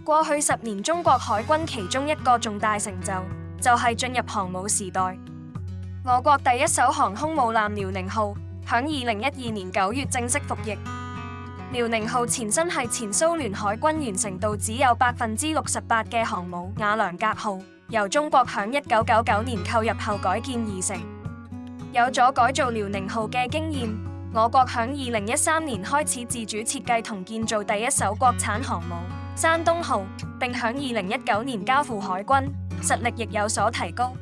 過去10年，中國海軍其中一個重大成就係進入航母時代。我國第一艘航空母艦遼寧號響2012年9月正式服役。遼寧號前身係前蘇聯海軍完成度只有68%嘅航母瓦良格號，由中國響1999年購入後改建而成。有咗改造遼寧號嘅經驗，我國響2013年開始自主設計同建造第一艘國產航母山東號，並響2019年交付海軍，實力亦有所提高。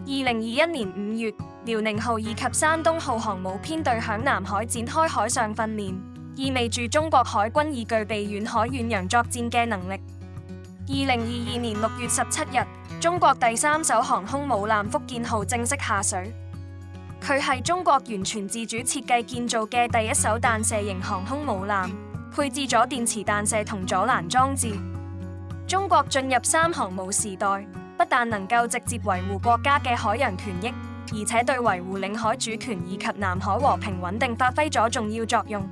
2021年5月，遼寧號以及山東號航母編隊響南海展開海上訓練，意味住中國海軍已具備遠海遠洋作戰嘅能力。2022年6月17日，中國第3艘航空母艦福建號正式下水。佢係中國完全自主設計建造嘅第一艘彈射型航空母艦，配置咗電磁彈射同阻攔裝置。中國進入3航母時代，不但能夠直接維護國家嘅海洋權益，而且對維護領海主權以及南海和平穩定發揮咗重要作用。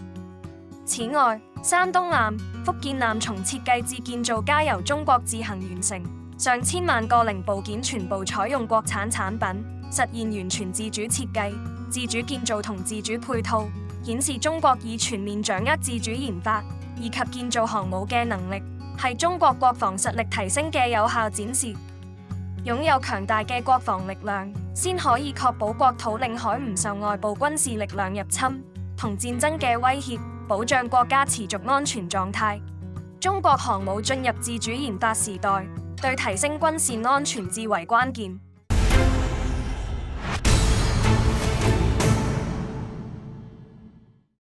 此外，山東艦、福建艦從設計至建造皆由中國自行完成，上千萬個零部件全部採用國產產品，實現完全自主設計、自主建造同自主配套，顯示中國已全面掌握自主研發以及建造航母嘅能力，係中國國防實力提升嘅有效展示。擁有強大嘅國防力量，先可以確保國土領海唔受外部軍事力量入侵同戰爭嘅威脅，保障國家持續安全狀態。中國航母進入自主研發時代，對提升軍事安全至為關鍵。